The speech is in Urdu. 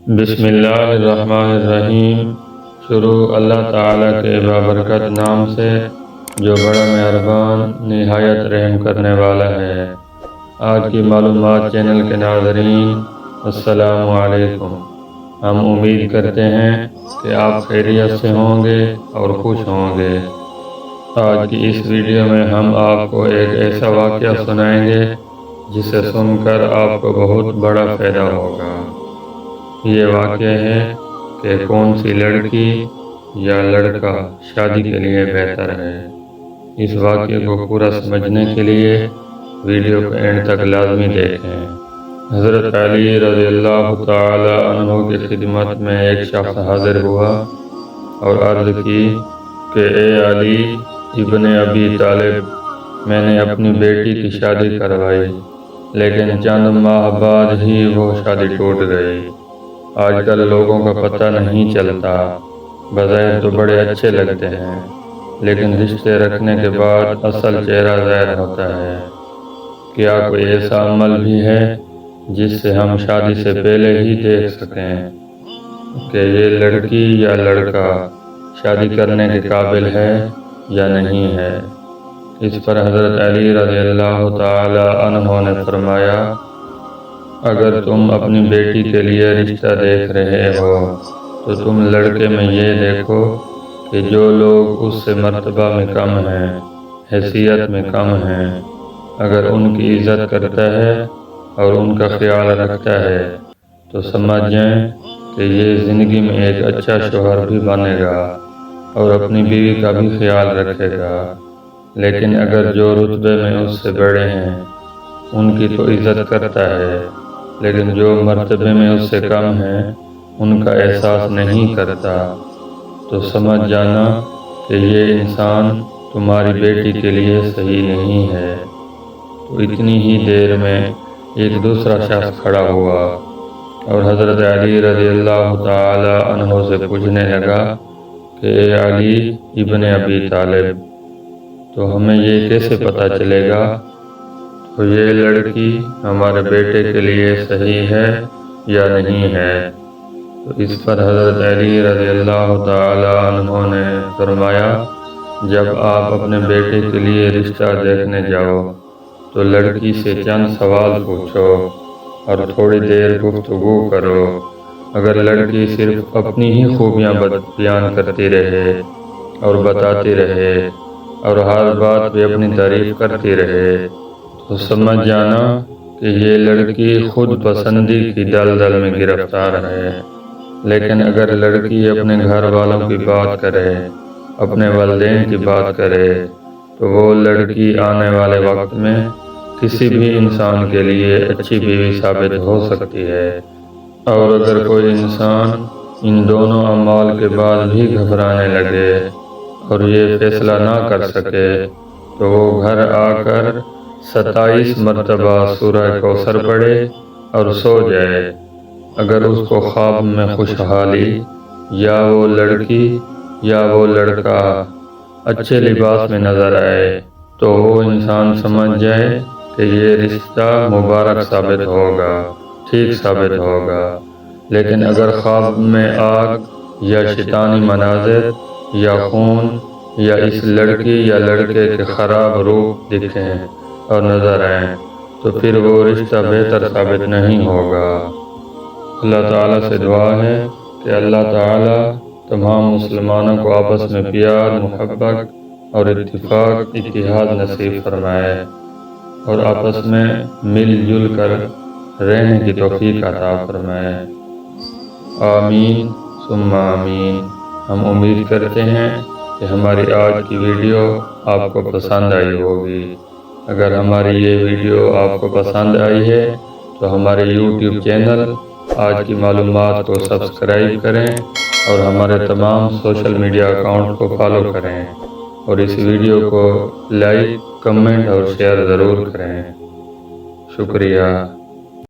بسم اللہ الرحمن الرحیم۔ شروع اللہ تعالیٰ کے بابرکت نام سے جو بڑا مہربان نہایت رحم کرنے والا ہے۔ آج کی معلومات چینل کے ناظرین، السلام علیکم۔ ہم امید کرتے ہیں کہ آپ خیریت سے ہوں گے اور خوش ہوں گے۔ آج کی اس ویڈیو میں ہم آپ کو ایک ایسا واقعہ سنائیں گے جسے سن کر آپ کو بہت بڑا فائدہ ہوگا۔ یہ واقعہ ہے کہ کون سی لڑکی یا لڑکا شادی کے لیے بہتر ہے۔ اس واقعے کو پورا سمجھنے کے لیے ویڈیو کو اینڈ تک لازمی دیکھیں۔ حضرت علی رضی اللہ تعالی عنہ کی خدمت میں ایک شخص حاضر ہوا اور عرض کی کہ اے علی ابن ابی طالب، میں نے اپنی بیٹی کی شادی کروائی، لیکن چند ماہ بعد ہی وہ شادی ٹوٹ گئی۔ آج کل لوگوں کا پتہ نہیں چلتا، بظاہر تو بڑے اچھے لگتے ہیں، لیکن رشتے رکھنے کے بعد اصل چہرہ ظاہر ہوتا ہے۔ کیا کوئی ایسا عمل بھی ہے جس سے ہم شادی سے پہلے ہی دیکھ سکیں کہ یہ لڑکی یا لڑکا شادی کرنے کے قابل ہے یا نہیں ہے؟ اس پر حضرت علی رضی اللہ تعالی عنہ نے فرمایا، اگر تم اپنی بیٹی کے لیے رشتہ دیکھ رہے ہو تو تم لڑکے میں یہ دیکھو کہ جو لوگ اس سے مرتبہ میں کم ہیں، حیثیت میں کم ہیں، اگر ان کی عزت کرتا ہے اور ان کا خیال رکھتا ہے تو سمجھ جائیں کہ یہ زندگی میں ایک اچھا شوہر بھی بنے گا اور اپنی بیوی کا بھی خیال رکھے گا۔ لیکن اگر جو رتبے میں اس سے بڑے ہیں ان کی تو عزت کرتا ہے، لیکن جو مرتبے میں اس سے کم ہیں ان کا احساس نہیں کرتا، تو سمجھ جانا کہ یہ انسان تمہاری بیٹی کے لیے صحیح نہیں ہے۔ تو اتنی ہی دیر میں ایک دوسرا شخص کھڑا ہوا اور حضرت علی رضی اللہ تعالی عنہ سے پوچھنے لگا کہ اے علی ابن ابی طالب، تو ہمیں یہ کیسے پتہ چلے گا تو یہ لڑکی ہمارے بیٹے کے لیے صحیح ہے یا نہیں ہے؟ تو اس پر حضرت علی رضی اللہ تعالی عنہ نے فرمایا، جب آپ اپنے بیٹے کے لیے رشتہ دیکھنے جاؤ تو لڑکی سے چند سوال پوچھو اور تھوڑی دیر گفتگو کرو۔ اگر لڑکی صرف اپنی ہی خوبیاں بیان کرتی رہے اور بتاتی رہے اور ہر بات پہ اپنی تعریف کرتی رہے تو سمجھ جانا کہ یہ لڑکی خود پسندی کی دلدل میں گرفتار ہے۔ لیکن اگر لڑکی اپنے گھر والوں کی بات کرے، اپنے والدین کی بات کرے، تو وہ لڑکی آنے والے وقت میں کسی بھی انسان کے لیے اچھی بیوی ثابت ہو سکتی ہے۔ اور اگر کوئی انسان ان دونوں اعمال کے بعد بھی گھبرانے لگے اور یہ فیصلہ نہ کر سکے تو وہ گھر آ کر 27 مرتبہ سورہ کوثر پڑھے اور سو جائے۔ اگر اس کو خواب میں خوشحالی یا وہ لڑکی یا وہ لڑکا اچھے لباس میں نظر آئے تو وہ انسان سمجھ جائے کہ یہ رشتہ مبارک ثابت ہوگا، ٹھیک ثابت ہوگا۔ لیکن اگر خواب میں آگ یا شیطانی مناظر یا خون یا اس لڑکی یا لڑکے کے خراب روپ دکھیں اور نظر آئیں تو پھر وہ رشتہ بہتر ثابت نہیں ہوگا۔ اللہ تعالیٰ سے دعا ہے کہ اللہ تعالیٰ تمام مسلمانوں کو آپس میں پیار، محبت اور اتفاق، اتحاد نصیب فرمائے اور آپس میں مل جل کر رہنے کی توفیق عطا فرمائے۔ آمین ثم آمین۔ ہم امید کرتے ہیں کہ ہماری آج کی ویڈیو آپ کو پسند آئی ہوگی۔ اگر ہماری یہ ویڈیو آپ کو پسند آئی ہے تو ہمارے YouTube چینل آج کی معلومات کو سبسکرائب کریں اور ہمارے تمام سوشل میڈیا اکاؤنٹ کو فالو کریں اور اس ویڈیو کو لائک، کمنٹ اور شیئر ضرور کریں۔ شکریہ۔